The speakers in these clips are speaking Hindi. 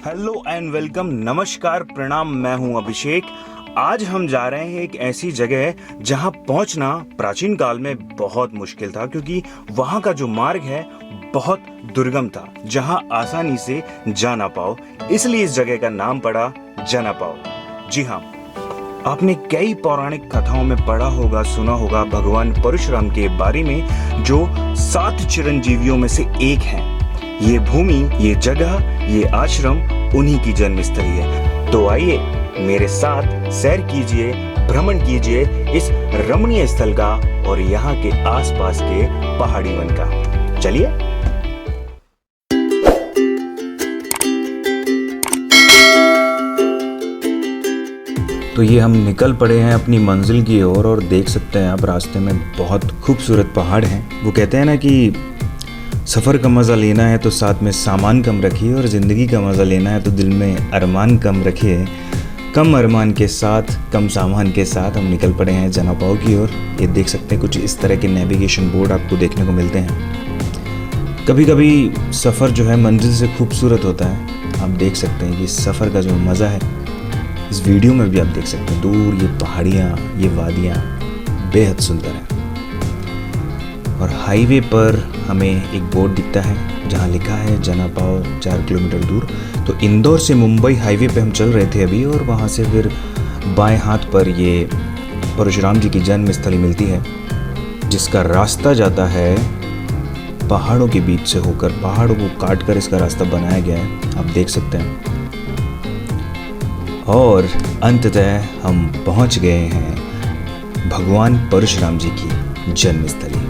हेलो एंड वेलकम, नमस्कार, प्रणाम। मैं हूं अभिषेक। आज हम जा रहे हैं एक ऐसी जगह जहां पहुंचना प्राचीन काल में बहुत मुश्किल था, क्योंकि वहां का जो मार्ग है बहुत दुर्गम था, जहां आसानी से जा ना पाओ। इसलिए इस जगह का नाम पड़ा जनापाव। जी हाँ, आपने कई पौराणिक कथाओं में पढ़ा होगा, सुना होगा भगवान परशुराम के बारे में, जो 7 चिरंजीवियों में से एक हैं। ये भूमि, ये जगह, ये आश्रम उन्हीं की जन्मस्थली है। तो आइए मेरे साथ सैर कीजिए, भ्रमण कीजिए इस रमणीय स्थल का और यहाँ के आसपास के पहाड़ी वन का। चलिए। तो ये हम निकल पड़े हैं अपनी मंजिल की ओर और देख सकते हैं आप रास्ते में बहुत खूबसूरत पहाड़ हैं। वो कहते हैं ना कि सफ़र का मज़ा लेना है तो साथ में सामान कम रखिए, और ज़िंदगी का मज़ा लेना है तो दिल में अरमान कम रखिए। कम अरमान के साथ, कम सामान के साथ हम निकल पड़े हैं जनापाव की ओर। ये देख सकते हैं कुछ इस तरह के नेविगेशन बोर्ड आपको देखने को मिलते हैं। कभी कभी सफ़र जो है मंजिल से खूबसूरत होता है। आप देख सकते हैं कि सफ़र का जो मज़ा है इस वीडियो में भी आप देख सकते हैं। दूर ये पहाड़ियाँ, ये वादियाँ बेहद सुंदर हैं। और हाईवे पर हमें एक बोर्ड दिखता है जहाँ लिखा है जनापाव 4 किलोमीटर दूर। तो इंदौर से मुंबई हाईवे पे हम चल रहे थे अभी, और वहाँ से फिर बाएं हाथ पर ये परशुराम जी की जन्मस्थली मिलती है, जिसका रास्ता जाता है पहाड़ों के बीच से होकर। पहाड़ों को काट कर इसका रास्ता बनाया गया है, आप देख सकते हैं। और अंततः हम पहुँच गए हैं भगवान परशुराम जी की जन्मस्थली।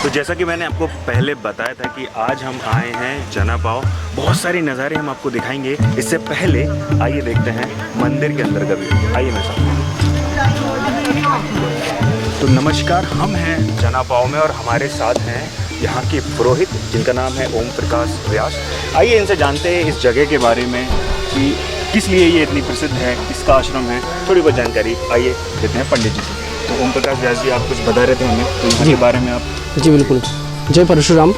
तो जैसा कि मैंने आपको पहले बताया था कि आज हम आए हैं जनापाव। बहुत सारे नज़ारे हम आपको दिखाएंगे। इससे पहले आइए देखते हैं मंदिर के अंदर का व्यू। आइए मेरे साथ। तो नमस्कार, हम हैं जनापाव में और हमारे साथ हैं यहाँ के पुरोहित, जिनका नाम है ओम प्रकाश व्यास। आइए इनसे जानते हैं इस जगह के बारे में कि किस लिए ये इतनी प्रसिद्ध है, किसका आश्रम है, थोड़ी बहुत जानकारी आइए देते हैं पंडित जी से। तो ओम प्रकाश व्यास जी, आप कुछ बता रहे थे हमें, तो इसके बारे में आप। जी बिल्कुल, जय परशुराम।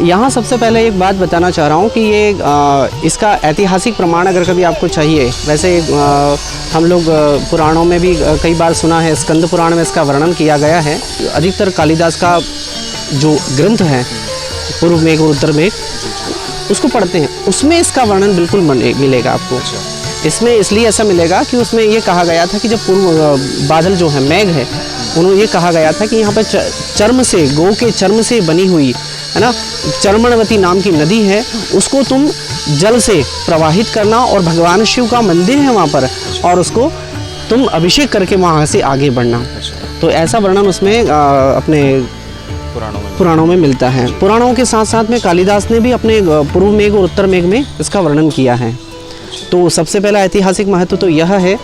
यहाँ सबसे पहले एक बात बताना चाह रहा हूँ कि ये इसका ऐतिहासिक प्रमाण अगर कभी आपको चाहिए, वैसे हम लोग पुराणों में भी कई बार सुना है, स्कंद पुराण में इसका वर्णन किया गया है। अधिकतर कालिदास का जो ग्रंथ है पूर्व मेघ और उत्तर मेघ, उसको पढ़ते हैं, उसमें इसका वर्णन बिल्कुल मिलेगा आपको। इसमें इसलिए ऐसा मिलेगा कि उसमें ये कहा गया था कि जब पूर्व बादल जो है मेघ है, उन्होंने ये कहा गया था कि यहाँ पर चर्म से, गौ के चर्म से बनी हुई है ना, चर्मणवती नाम की नदी है, उसको तुम जल से प्रवाहित करना, और भगवान शिव का मंदिर है वहाँ पर, और उसको तुम अभिषेक करके वहाँ से आगे बढ़ना। तो ऐसा वर्णन उसमें अपने पुराणों में मिलता है। पुराणों के साथ साथ में कालिदास ने भी अपने पूर्व मेघ और उत्तर मेघ में इसका वर्णन किया है। तो सबसे पहला ऐतिहासिक महत्व तो यह है,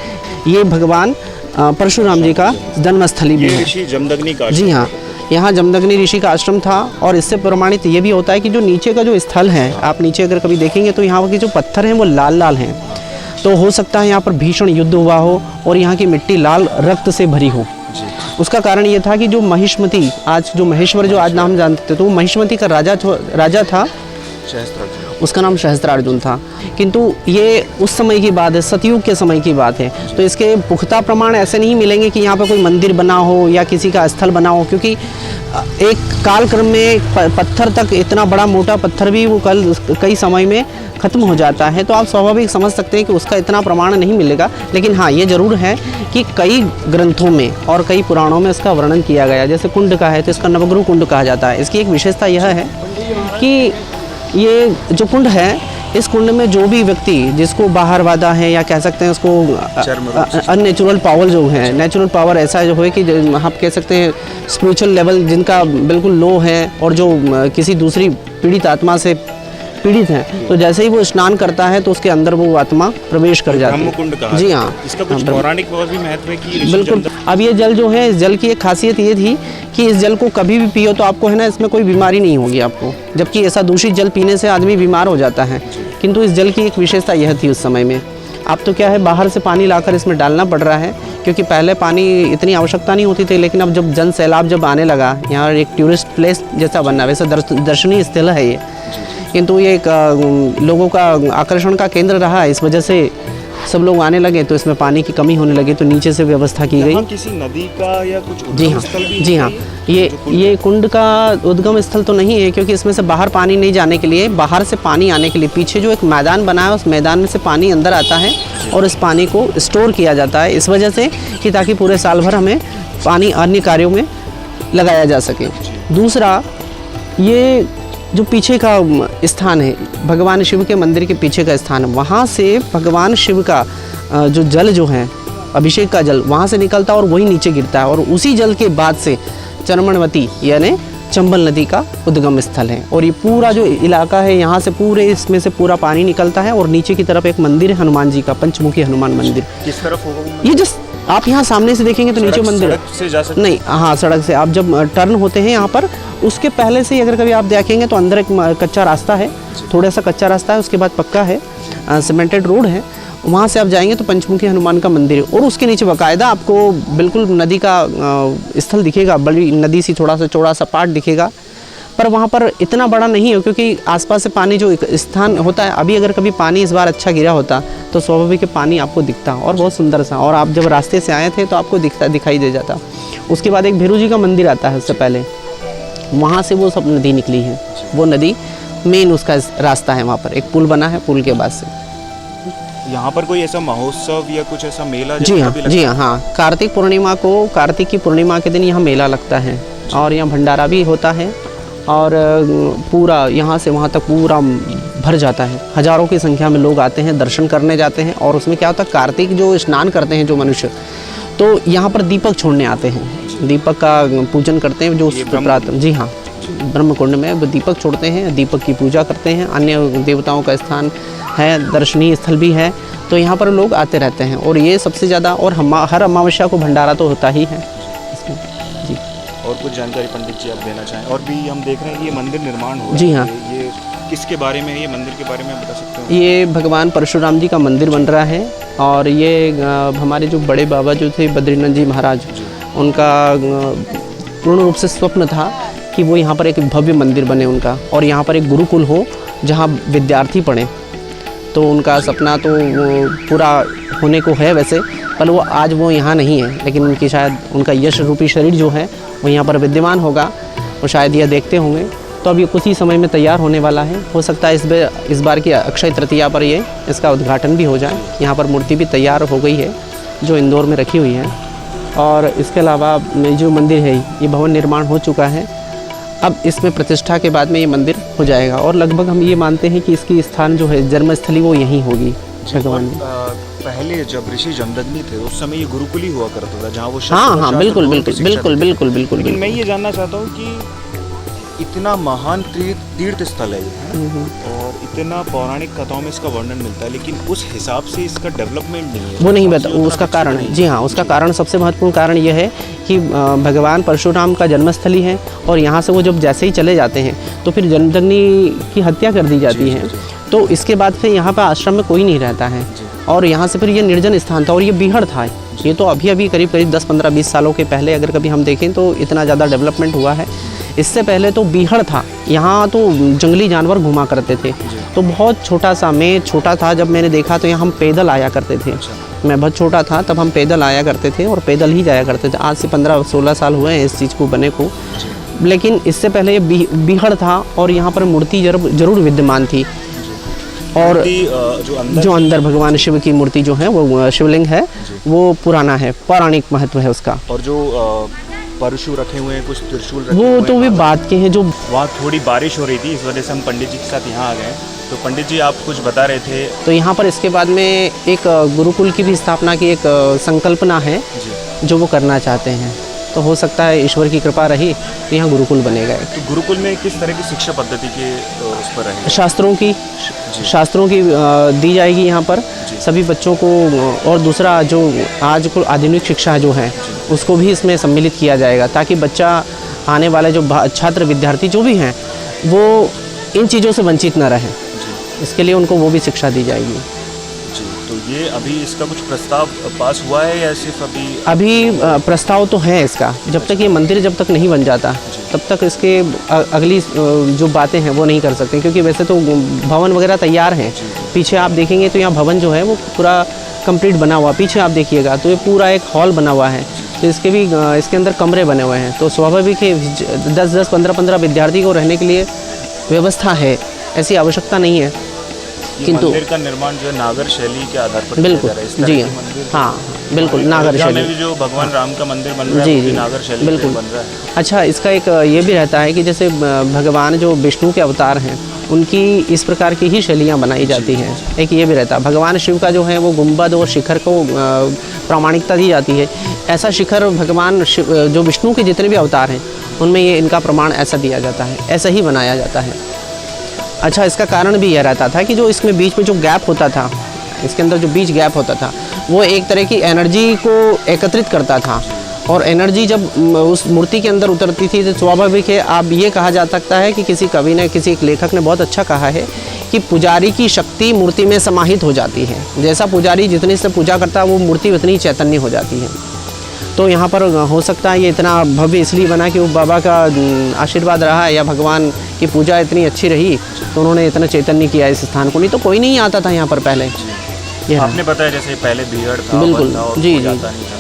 ये भगवान परशुराम जी का जन्मस्थली भी है। ऋषि जमदग्नि का, जी हाँ, यहाँ जमदग्नि ऋषि का आश्रम था। और इससे प्रमाणित ये भी होता है कि जो नीचे का जो स्थल है, आप नीचे अगर कभी देखेंगे तो यहाँ के जो पत्थर हैं वो लाल लाल हैं। तो हो सकता है यहाँ पर भीषण युद्ध हुआ हो और यहाँ की मिट्टी लाल रक्त से भरी हो। उसका कारण ये था कि जो महिष्मति, आज जो महेश्वर जो आज नाम जानते थे, तो वो महिष्मति का राजा था, उसका नाम सहस्त्रार्जुन था। किंतु ये उस समय की बात है, सतयुग के समय की बात है। तो इसके पुख्ता प्रमाण ऐसे नहीं मिलेंगे कि यहाँ पर कोई मंदिर बना हो या किसी का स्थल बना हो, क्योंकि एक कालक्रम में पत्थर तक, इतना बड़ा मोटा पत्थर भी वो कई समय में ख़त्म हो जाता है। तो आप स्वाभाविक समझ सकते हैं कि उसका इतना प्रमाण नहीं मिलेगा। लेकिन हाँ, ये ज़रूर है कि कई ग्रंथों में और कई पुराणों में इसका वर्णन किया गया। जैसे कुंड का है तो इसका नवग्रह कुंड कहा जाता है। इसकी एक विशेषता यह है कि ये जो कुंड है, इस कुंड में जो भी व्यक्ति, जिसको बाहर वादा है या कह सकते हैं उसको अननेचुरल पावर जो है, नेचुरल पावर ऐसा जो है कि आप कह सकते हैं स्पिरिचुअल लेवल जिनका बिल्कुल लो है, और जो किसी दूसरी पीड़ित आत्मा से पीड़ित हैं, तो जैसे ही वो स्नान करता है तो उसके अंदर वो आत्मा प्रवेश कर जाती है। जी हाँ, इसका कुछ पौराणिक बहुत भी महत्व है कि बिल्कुल। अब ये जल जो है, इस जल की एक खासियत ये थी कि इस जल को कभी भी पियो तो आपको है ना, इसमें कोई बीमारी नहीं होगी आपको, जबकि ऐसा दूषित जल पीने से आदमी बीमार हो जाता है। किंतु इस जल की एक विशेषता यह थी उस समय में। अब तो क्या है, बाहर से पानी लाकर इसमें डालना पड़ रहा है, क्योंकि पहले पानी इतनी आवश्यकता नहीं होती थी। लेकिन अब जब जन सैलाब जब आने लगा, यहाँ एक टूरिस्ट प्लेस जैसा बनना, वैसे दर्शनीय स्थल है ये। किंतु ये एक लोगों का आकर्षण का केंद्र रहा, इस वजह से सब लोग आने लगे तो इसमें पानी की कमी होने लगी, तो नीचे से व्यवस्था की गई। किसी नदी का या कुछ जी हाँ, स्थल भी जी हाँ, ये कुंड का उद्गम स्थल तो नहीं है, क्योंकि इसमें से बाहर पानी नहीं जाने के लिए, बाहर से पानी आने के लिए पीछे जो एक मैदान बना है, उस मैदान में से पानी अंदर आता है और इस पानी को स्टोर किया जाता है, इस वजह से कि ताकि पूरे साल भर हमें पानी अन्य कार्यों में लगाया जा सके। दूसरा, ये जो पीछे का स्थान है, भगवान शिव के मंदिर के पीछे का स्थान है, वहाँ से भगवान शिव का जो जल जो है, अभिषेक का जल वहाँ से निकलता है और वही नीचे गिरता है, और उसी जल के बाद से चर्मणवती यानी चंबल नदी का उद्गम स्थल है। और ये पूरा जो इलाका है, यहाँ से पूरे इसमें से पूरा पानी निकलता है, और नीचे की तरफ एक मंदिर है हनुमान जी का, पंचमुखी हनुमान मंदिर। किस तरफ होगा? ये जस्ट आप यहाँ सामने से देखेंगे तो नीचे मंदिर सड़क से जा सकते? नहीं, हाँ, सड़क से आप जब टर्न होते हैं यहाँ पर, उसके पहले से ही अगर कभी आप देखेंगे तो अंदर एक कच्चा रास्ता है, थोड़ा सा कच्चा रास्ता है, उसके बाद पक्का है, सीमेंटेड रोड है, वहाँ से आप जाएंगे तो पंचमुखी हनुमान का मंदिर है, और उसके नीचे बाकायदा आपको बिल्कुल नदी का स्थल दिखेगा, बड़ी नदी सी थोड़ा सा चौड़ा सा पार्ट दिखेगा, पर वहाँ पर इतना बड़ा नहीं है, क्योंकि आसपास से पानी जो स्थान होता है, अभी अगर कभी पानी इस बार अच्छा गिरा होता तो स्वाभाविक पानी आपको दिखता और बहुत सुंदर सा, और आप जब रास्ते से आए थे तो आपको दिखाई दे जाता। उसके बाद एक भैरू जी का मंदिर आता है, उससे पहले वहाँ से वो सब नदी निकली है, वो नदी मेन उसका रास्ता है, वहाँ पर एक पुल बना है, पुल के बाद से। यहाँ पर कोई ऐसा महोत्सव या कुछ ऐसा मेला? जी हाँ, जी हाँ, कार्तिक पूर्णिमा को, कार्तिक की पूर्णिमा के दिन यहाँ मेला लगता है, और यहाँ भंडारा भी होता है, और पूरा यहाँ से वहाँ तक पूरा भर जाता है, हज़ारों की संख्या में लोग आते हैं, दर्शन करने जाते हैं। और उसमें क्या होता है, कार्तिक जो स्नान करते हैं जो मनुष्य, तो यहाँ पर दीपक छोड़ने आते हैं, दीपक का पूजन करते हैं, जो प्रातः, जी हाँ, ब्रह्मकुंड में वो दीपक छोड़ते हैं, दीपक की पूजा करते हैं, अन्य देवताओं का स्थान है, दर्शनीय स्थल भी है, तो यहाँ पर लोग आते रहते हैं। और ये सबसे ज़्यादा, और हर अमावस्या को भंडारा तो होता ही है इसमें। जी, और कुछ जानकारी पंडित जी आप देना चाहें? और भी हम देख रहे हैं ये मंदिर निर्माण हो रहा है। जी हाँ, ये किसके बारे में है, ये मंदिर के बारे में आप बता सकते हैं? ये भगवान परशुराम जी का मंदिर बन रहा है, और ये हमारे जो बड़े बाबा जो थे बद्रीनाथ जी महाराज, उनका पूर्ण रूप से स्वप्न था कि वो यहाँ पर एक भव्य मंदिर बने उनका, और यहाँ पर एक गुरुकुल हो जहाँ विद्यार्थी पढ़ें। तो उनका सपना तो वो पूरा होने को है वैसे, पर वो आज वो यहाँ नहीं है, लेकिन उनकी शायद उनका यश रूपी शरीर जो है वो यहाँ पर विद्यमान होगा, वो शायद यह देखते होंगे। तो अब ये कुछ ही समय में तैयार होने वाला है, हो सकता है इस बार की अक्षय तृतीया पर ये इसका उद्घाटन भी हो जाए। यहाँ पर मूर्ति भी तैयार हो गई है जो इंदौर में रखी हुई है, और इसके अलावा जो मंदिर है ये भवन निर्माण हो चुका है, अब इसमें प्रतिष्ठा के बाद में ये मंदिर हो जाएगा, और लगभग हम ये मानते हैं कि इसकी स्थान जो है जन्मस्थली वो यहीं होगी भगवान। पहले जब ऋषि जमदग्नि थे उस समय ये गुरुकुल ही हुआ करता था, जहाँ वो हाँ, बिल्कुल बिल्कुल बिल्कुल बिल्कुल बिल्कुल। लेकिन मैं ये जानना चाहता हूँ कि इतना महान तीर्थ स्थल है ये, और इतना पौराणिक कथाओं में इसका वर्णन मिलता है, लेकिन उस हिसाब से इसका डेवलपमेंट नहीं है। वो नहीं बता, उसका कारण, जी हाँ, उसका कारण, सबसे महत्वपूर्ण कारण यह है कि भगवान परशुराम का जन्मस्थली है, और यहाँ से वो जब जैसे ही चले जाते हैं तो फिर जमदग्नि की हत्या कर दी जाती है, तो इसके बाद फिर यहाँ पर आश्रम में कोई नहीं रहता है, और यहाँ से फिर ये निर्जन स्थान था, और ये बीहड़ था। ये तो अभी करीब 10, 15, 20 सालों के पहले अगर कभी हम देखें तो इतना ज़्यादा डेवलपमेंट हुआ है। इससे पहले तो बीहड़ था, यहाँ तो जंगली जानवर घुमा करते थे, तो बहुत छोटा सा, मैं छोटा था जब मैंने देखा तो यहाँ हम पैदल आया करते थे। मैं बहुत छोटा था तब हम पैदल आया करते थे, और पैदल ही जाया करते थे। आज से 15-16 साल हुए हैं इस चीज़ को बने को, लेकिन इससे पहले ये बीहड़ था, और यहाँ पर मूर्ति जरूर विद्यमान थी। और जो अंदर भगवान शिव की मूर्ति जो है वो शिवलिंग है, वो पुराना है, पौराणिक महत्व है उसका। और जो परशु रखे हुए हैं, कुछ त्रिशूल रखे वो तो वे बात के हैं। जो वहाँ थोड़ी बारिश हो रही थी, इस वजह से हम पंडित जी के साथ यहाँ आ गए। तो पंडित जी आप कुछ बता रहे थे। तो यहाँ पर इसके बाद में एक गुरुकुल की भी स्थापना की एक संकल्पना है जो वो करना चाहते हैं, तो हो सकता है ईश्वर की कृपा रही तो यहाँ गुरुकुल बनेगा। तो गुरुकुल में किस तरह की शिक्षा पद्धति के उस पर रहेगी? शास्त्रों की दी जाएगी यहाँ पर सभी बच्चों को, और दूसरा जो आज को आधुनिक शिक्षा जो है उसको भी इसमें सम्मिलित किया जाएगा, ताकि बच्चा आने वाले जो छात्र विद्यार्थी जो भी हैं वो इन चीज़ों से वंचित न रहें। इसके लिए उनको वो भी शिक्षा दी जाएगी। तो ये अभी इसका कुछ प्रस्ताव पास हुआ है या सिर्फ अभी प्रस्ताव तो है इसका। जब तक ये मंदिर जब तक नहीं बन जाता तब तक इसके अगली जो बातें हैं वो नहीं कर सकते, क्योंकि वैसे तो भवन वगैरह तैयार हैं। पीछे आप देखेंगे तो यहाँ भवन जो है वो पूरा कंप्लीट बना हुआ, पीछे आप देखिएगा तो ये पूरा एक हॉल बना हुआ है। तो इसके अंदर कमरे बने हुए हैं, तो स्वाभाविक है 10-10, 15-15 विद्यार्थी को रहने के लिए व्यवस्था है, ऐसी आवश्यकता नहीं है। किंतु मंदिर का निर्माण जो है नागर शैली के आधार पर बिल्कुल जी हाँ बिल्कुल नागर शैली में भी जो भगवान राम का मंदिर बन रहा है जी वो भी जी नागर शैली बिल्कुल बन रहा है। अच्छा, इसका एक ये भी रहता है कि जैसे भगवान जो विष्णु के अवतार हैं उनकी इस प्रकार की ही शैलियाँ बनाई जाती हैं। एक ये भी रहता है, भगवान शिव का जो है वो गुंबद और शिखर को प्रामाणिकता दी जाती है। ऐसा शिखर भगवान शिव जो विष्णु के जितने भी अवतार हैं उनमें ये इनका प्रमाण ऐसा दिया जाता है, ऐसा ही बनाया जाता है। अच्छा, इसका कारण भी यह रहता था कि जो इसमें बीच में जो गैप होता था, इसके अंदर जो बीच गैप होता था वो एक तरह की एनर्जी को एकत्रित करता था, और एनर्जी जब उस मूर्ति के अंदर उतरती थी तो स्वाभाविक है, आप ये कहा जा सकता है कि किसी कवि ने, किसी एक लेखक ने बहुत अच्छा कहा है कि पुजारी की शक्ति मूर्ति में समाहित हो जाती है। जैसा पुजारी जितनी से पूजा करता है वो मूर्ति उतनी चैतन्य हो जाती है। तो यहाँ पर हो सकता है ये इतना भव्य इसलिए बना कि वो बाबा का आशीर्वाद रहा है या भगवान की पूजा इतनी अच्छी रही तो उन्होंने इतना चैतन्य किया इस स्थान को। नहीं तो कोई नहीं आता था यहाँ पर पहले। ये आपने बताया जैसे पहले भीड़ था, बिल्कुल जी जी, जाता नहीं था।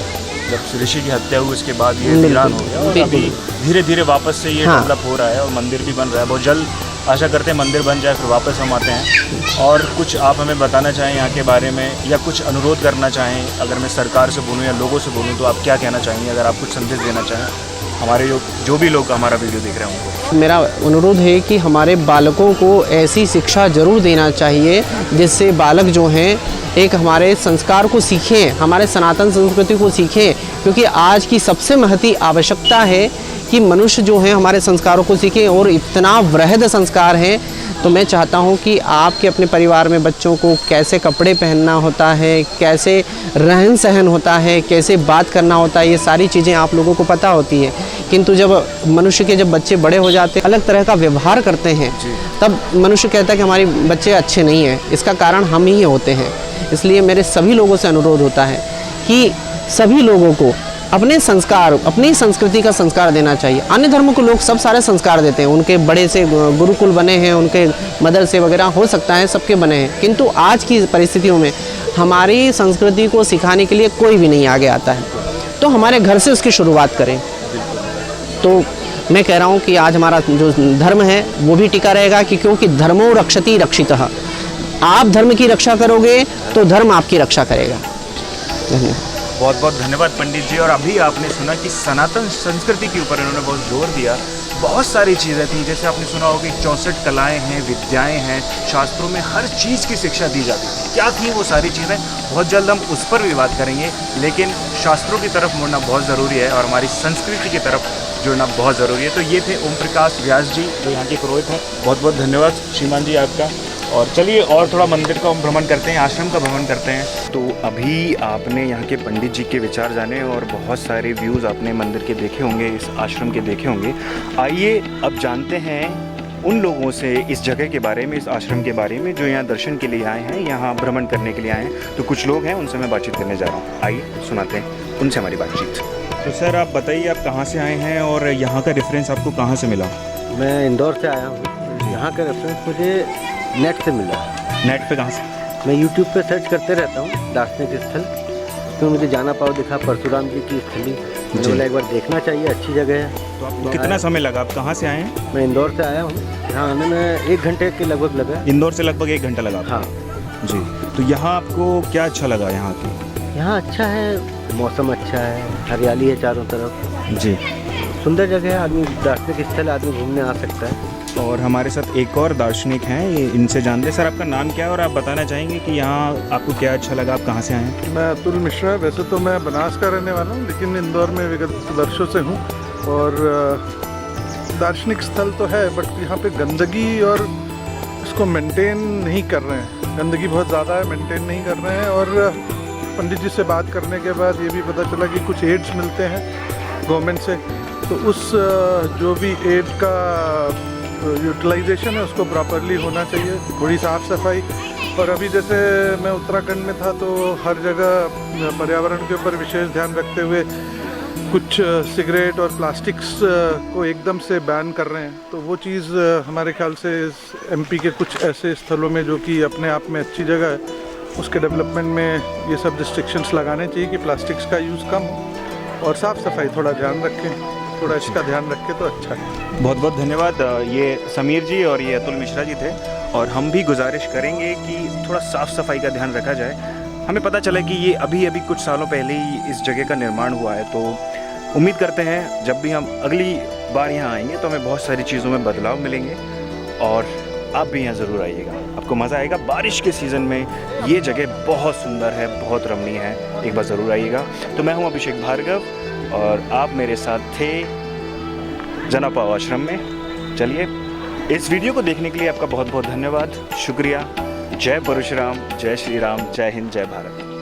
जब ऋषि की हत्या हुई उसके बाद ये वीरान हो गया और अभी धीरे धीरे वापस से ये डेवलप हो रहा है और मंदिर भी बन रहा है। बहुत जल्द आशा करते हैं मंदिर बन जाए, फिर वापस हम आते हैं। और कुछ आप हमें बताना चाहें यहाँ के बारे में या कुछ अनुरोध करना चाहें, अगर मैं सरकार से बोलूँ या लोगों से बोलूँ तो आप क्या कहना चाहेंगे? अगर आप कुछ संदेश देना चाहें हमारे जो भी लोग हमारा वीडियो देख रहे हैं उनको। मेरा अनुरोध है कि हमारे बालकों को ऐसी शिक्षा जरूर देना चाहिए जिससे बालक जो हैं एक हमारे संस्कार को सीखें, हमारे सनातन संस्कृति को सीखें, क्योंकि आज की सबसे महती आवश्यकता है कि मनुष्य जो है हमारे संस्कारों को सीखे। और इतना वृहद संस्कार हैं तो मैं चाहता हूं कि आपके अपने परिवार में बच्चों को कैसे कपड़े पहनना होता है, कैसे रहन सहन होता है, कैसे बात करना होता है, ये सारी चीज़ें आप लोगों को पता होती है। किंतु जब मनुष्य के जब बच्चे बड़े हो जाते हैं, अलग तरह का व्यवहार करते हैं, तब मनुष्य कहता है कि हमारे बच्चे अच्छे नहीं हैं। इसका कारण हम ही होते हैं। इसलिए मेरे सभी लोगों से अनुरोध होता है कि सभी लोगों को अपने संस्कार, अपनी संस्कृति का संस्कार देना चाहिए। अन्य धर्मों को लोग सब सारे संस्कार देते हैं, उनके बड़े से गुरुकुल बने हैं, उनके मदरसे वगैरह हो सकता है सबके बने हैं, किंतु आज की परिस्थितियों में हमारी संस्कृति को सिखाने के लिए कोई भी नहीं आगे आता है। तो हमारे घर से उसकी शुरुआत करें। तो मैं कह रहा हूँ कि आज हमारा जो धर्म है वो भी टिका रहेगा, कि क्योंकि धर्मो रक्षति रक्षितः। आप धर्म की रक्षा करोगे तो धर्म आपकी रक्षा करेगा। धन्यवाद। बहुत बहुत धन्यवाद पंडित जी। और अभी आपने सुना कि सनातन संस्कृति के ऊपर इन्होंने बहुत जोर दिया। बहुत सारी चीज़ें थी, जैसे आपने सुना होगा कि 64 कलाएं हैं, विद्याएं हैं, शास्त्रों में हर चीज़ की शिक्षा दी जाती थी। क्या थी वो सारी चीज़ें? बहुत जल्द हम उस पर भी बात करेंगे, लेकिन शास्त्रों की तरफ मुड़ना बहुत ज़रूरी है और हमारी संस्कृति की तरफ जुड़ना बहुत ज़रूरी है। तो ये थे ओम प्रकाश व्यास जी जो यहाँ के पुरोहित हैं। बहुत बहुत धन्यवाद श्रीमान जी आपका। और चलिए और थोड़ा मंदिर का भ्रमण करते हैं, आश्रम का भ्रमण करते हैं। तो अभी आपने यहाँ के पंडित जी के विचार जाने और बहुत सारे व्यूज़ आपने मंदिर के देखे होंगे, इस आश्रम के देखे होंगे। आइए अब जानते हैं उन लोगों से इस जगह के बारे में, इस आश्रम के बारे में, जो यहाँ दर्शन के लिए आए हैं, यहाँ भ्रमण करने के लिए आए हैं। तो कुछ लोग हैं, उनसे मैं बातचीत करने जा रहा हूँ। आइए सुनाते हैं उनसे हमारी बातचीत। तो सर आप बताइए आप कहाँ से आए हैं और यहाँ का रेफरेंस आपको कहाँ से मिला? मैं इंदौर से आया हूँ। यहाँ का रेफरेंस मुझे नेट से मिला। नेट पे कहाँ से? मैं यूट्यूब पे सर्च करते रहता हूँ दार्शनिक स्थल, तो मुझे जाना पाओ दिखा परशुराम जी की स्थली। मुझे बोला एक बार देखना चाहिए, अच्छी जगह है। तो आपको कितना समय लगा? आप कहाँ से आए हैं? मैं इंदौर से आया हूँ। यहाँ आने में 1 घंटे के लगभग लगा। इंदौर से लगभग 1 घंटा लगा? हाँ जी। तो यहाँ आपको क्या अच्छा लगा यहाँ की? यहाँ अच्छा है, मौसम अच्छा है, हरियाली है चारों तरफ जी, सुंदर जगह है। आदमी दार्शनिक स्थल आदमी घूमने आ सकता है। और हमारे साथ एक और दार्शनिक हैं, इनसे जानते हैं। सर आपका नाम क्या है और आप बताना चाहेंगे कि यहाँ आपको क्या अच्छा लगा, आप कहाँ से आए हैं? मैं अतुल मिश्रा। वैसे तो मैं बनास का रहने वाला हूँ, लेकिन इंदौर में विगत वर्षों से हूँ। और दार्शनिक स्थल तो है, बट यहाँ पे गंदगी और इसको मेंटेन नहीं कर रहे हैं। गंदगी बहुत ज़्यादा है, मेंटेन नहीं कर रहे हैं। और पंडित जी से बात करने के बाद ये भी पता चला कि कुछ एड्स मिलते हैं गवर्नमेंट से, तो उस जो भी एड का यूटिलाइजेशन है उसको प्रॉपरली होना चाहिए, थोड़ी साफ़ सफाई। और अभी जैसे मैं उत्तराखंड में था तो हर जगह पर्यावरण के ऊपर विशेष ध्यान रखते हुए कुछ सिगरेट और प्लास्टिक्स को एकदम से बैन कर रहे हैं। तो वो चीज़ हमारे ख्याल से एमपी के कुछ ऐसे स्थलों में जो कि अपने आप में अच्छी जगह है, उसके डेवलपमेंट में ये सब रिस्ट्रिक्शंस लगाने चाहिए कि प्लास्टिक्स का यूज़ कम हो और साफ़ सफाई थोड़ा ध्यान रखें, थोड़ा इसका ध्यान रखें तो अच्छा है। बहुत बहुत धन्यवाद। ये समीर जी और ये अतुल मिश्रा जी थे, और हम भी गुजारिश करेंगे कि थोड़ा साफ़ सफाई का ध्यान रखा जाए। हमें पता चला कि ये अभी कुछ सालों पहले ही इस जगह का निर्माण हुआ है, तो उम्मीद करते हैं जब भी हम अगली बार यहाँ आएंगे तो हमें बहुत सारी चीज़ों में बदलाव मिलेंगे, और आप भी यहाँ ज़रूर आइएगा, आपको मज़ा आएगा। बारिश के सीज़न में ये जगह बहुत सुंदर है, बहुत रमणीय है, एक बार ज़रूर आइएगा। तो मैं हूँ अभिषेक भार्गव और आप मेरे साथ थे जनापाव आश्रम में। चलिए, इस वीडियो को देखने के लिए आपका बहुत बहुत धन्यवाद, शुक्रिया। जय परशुराम, जय श्री राम, जय हिंद, जय भारत।